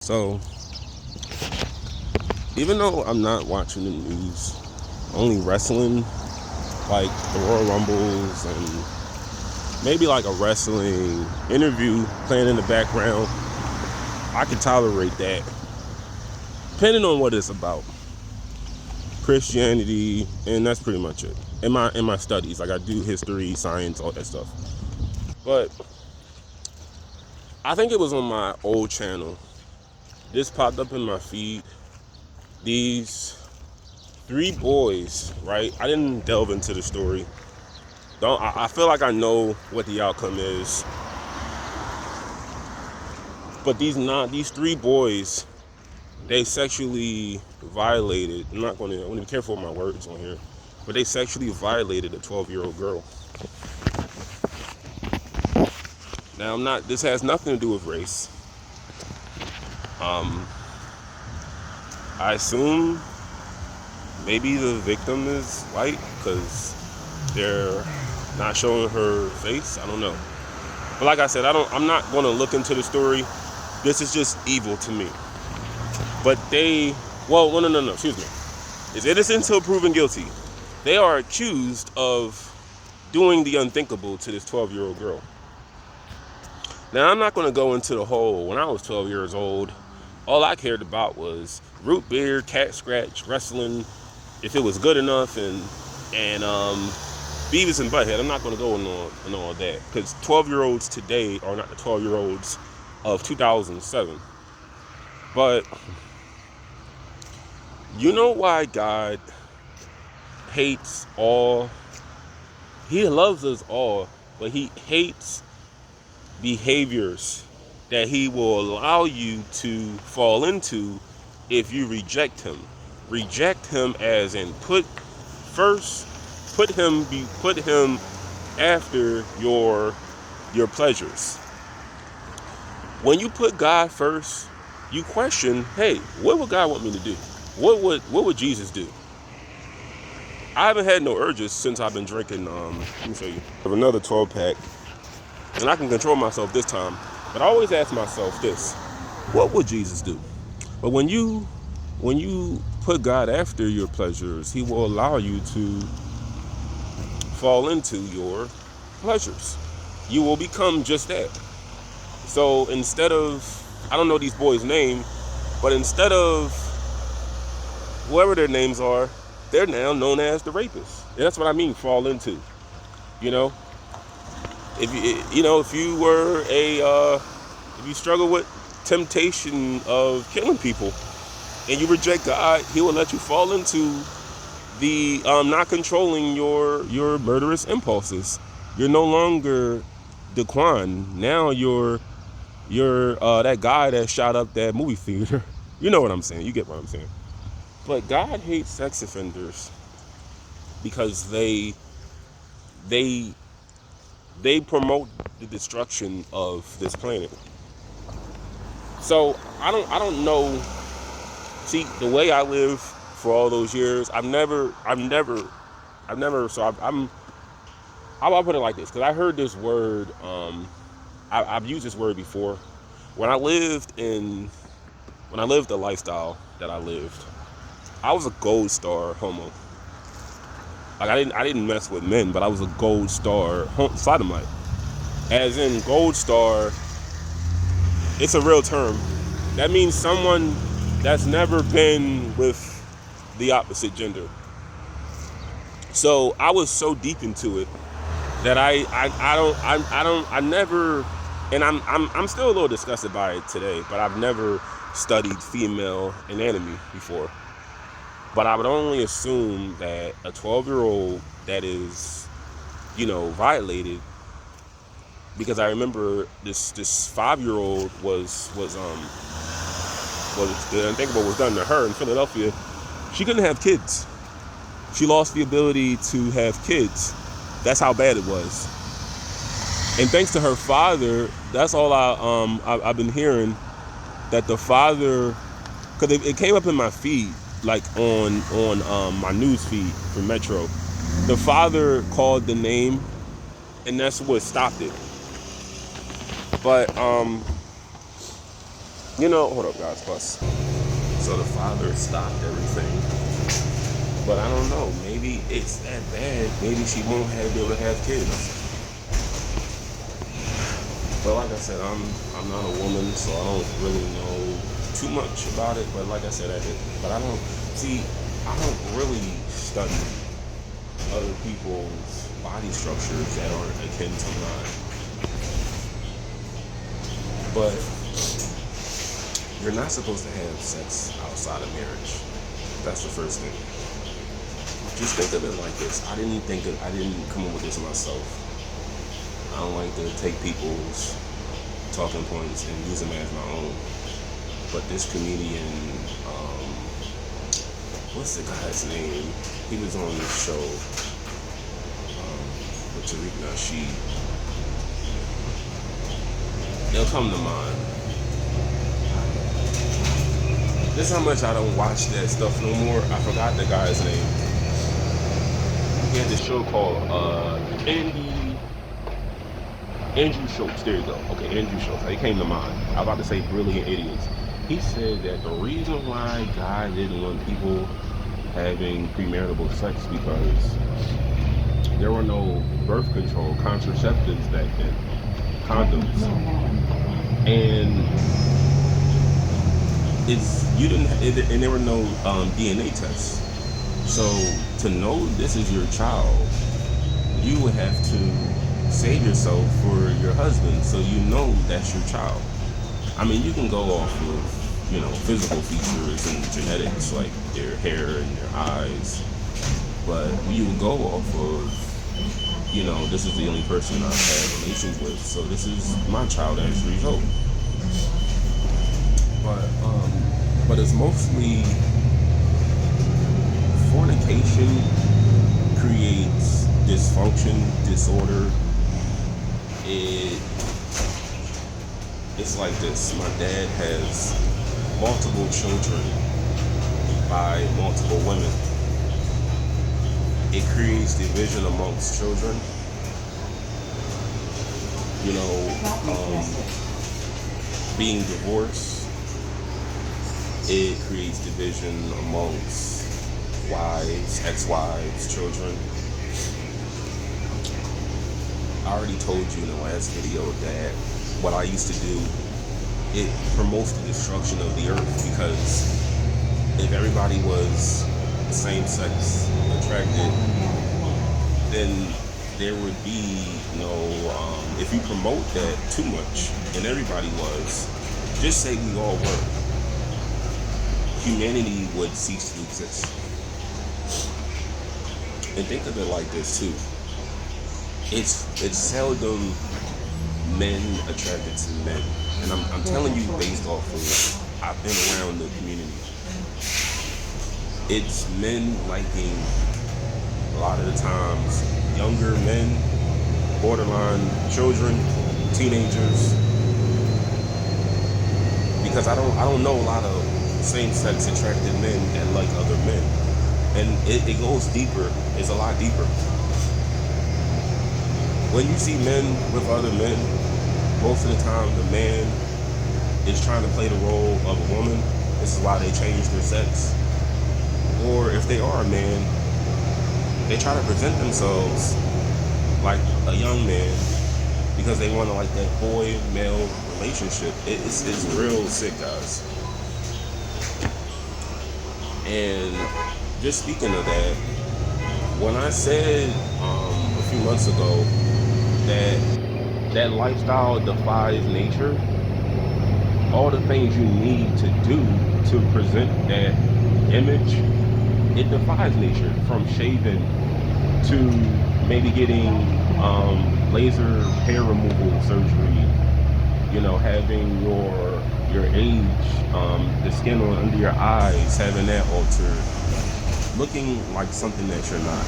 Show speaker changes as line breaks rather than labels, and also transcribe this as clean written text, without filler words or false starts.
So, even though I'm not watching the news, only wrestling, like the Royal Rumbles and maybe like a wrestling interview playing in the background, I can tolerate that, depending on what it's about. Christianity, and that's pretty much it. In my studies, like I do history, science, all that stuff. But I think it was on my old channel. This popped up in my feed. These three boys, right? I didn't delve into the story. I feel like I know what the outcome is. But these three boys, they sexually violated. I want to be careful with my words on here, but they sexually violated a 12-year-old girl. Now this has nothing to do with race. I assume maybe the victim is white because they're not showing her face. I don't know. But like I said, I'm not going to look into the story. This is just evil to me. But no, excuse me. It's innocent until proven guilty. They are accused of doing the unthinkable to this 12-year-old girl. Now, I'm not going to go into the whole, when I was 12 years old, all I cared about was root beer, cat scratch, wrestling, if it was good enough, and Beavis and Butthead. I'm not going to go into all that, because 12-year-olds today are not the 12-year-olds of 2007. But you know why God hates all? He loves us all, but he hates behaviors that he will allow you to fall into if you reject him. Reject him as in put him after your pleasures. When you put God first, you question, hey, what would God want me to do? What would Jesus do? I haven't had no urges since I've been drinking. Let me show you. I have another 12 pack, and I can control myself this time. But I always ask myself this: what would Jesus do? But when you put God after your pleasures, he will allow you to fall into your pleasures. You will become just that. So instead of, I don't know these boys' name, but instead of whoever their names are, they're now known as the rapists. And that's what I mean, fall into. You know, if you struggle with temptation of killing people and you reject God, he will let you fall into the not controlling your murderous impulses. You're no longer Daquan. Now you're that guy that shot up that movie theater. You know what I'm saying. You get what I'm saying. But God hates sex offenders because they promote the destruction of this planet. So I don't know. See, the way I live for all those years, I'll put it like this, because I heard this word. I've used this word before. When I lived the lifestyle that I lived, I was a gold star homo. Like I didn't mess with men, but I was a gold star sodomite. As in, gold star, it's a real term. That means someone that's never been with the opposite gender. So I was so deep into it that I never, and I'm still a little disgusted by it today, but I've never studied female anatomy before. But I would only assume that a 12-year-old that is, violated, because I remember this 5-year-old was the unthinkable was done to her in Philadelphia. She couldn't have kids. She lost the ability to have kids. That's how bad it was. And thanks to her father, that's all I've been hearing, that the father, because it came up in my feed, like on my news feed for Metro. The father called the name, and that's what stopped it. But Hold up, guys, plus. So the father stopped everything. But I don't know. Maybe it's that bad. Maybe she won't be able to have kids. But like I said, I'm not a woman, so I don't really know too much about it. But like I said, but I don't see. I don't really study other people's body structures that aren't akin to mine. But you're not supposed to have sex outside of marriage. That's the first thing. Just think of it like this. I didn't come up with this myself. I don't like to take people's talking points and use them as my own. But this comedian, what's the guy's name? He was on the show with Tariq Nasheed. They'll come to mind. This is how much I don't watch that stuff no more. I forgot the guy's name. He had this show called Andrew Schultz. There you go. Okay, Andrew Schultz. He came to mind. I was about to say Brilliant Idiots. He said that the reason why guys didn't want people having premarital sex because there were no birth control contraceptives back then, condoms, and and there were no DNA tests. So to know this is your child, you would have to save yourself for your husband, so you know that's your child. I mean, you can go off of, physical features and genetics, like their hair and their eyes, but you would go off of, this is the only person I've had relations with, so this is my child as a result. But it's mostly fornication creates dysfunction, disorder. It's like this. My dad has multiple children by multiple women. It creates division amongst children. Being divorced, it creates division amongst wives, ex-wives, children. I already told you in the last video that what I used to do, it promotes the destruction of the earth, because if everybody was the same sex attracted, then there would be no, if you promote that too much, and everybody was, just say we all were, humanity would cease to exist. And think of it like this too. It's seldom men attracted to men. And I'm telling you based off of, I've been around the community. It's men liking, a lot of the times, younger men, borderline children, teenagers. Because I don't know a lot of same-sex attracted men that like other men. And it goes deeper. It's a lot deeper. When you see men with other men, most of the time the man is trying to play the role of a woman. This is why they change their sex. Or if they are a man, they try to present themselves like a young man because they want to like that boy-male relationship. It's real sick, guys. And just speaking of that, when I said a few months ago that lifestyle defies nature, all the things you need to do to present that image, it defies nature. From shaving to maybe getting laser hair removal surgery, having your age, the skin under your eyes, having that altered, looking like something that you're not.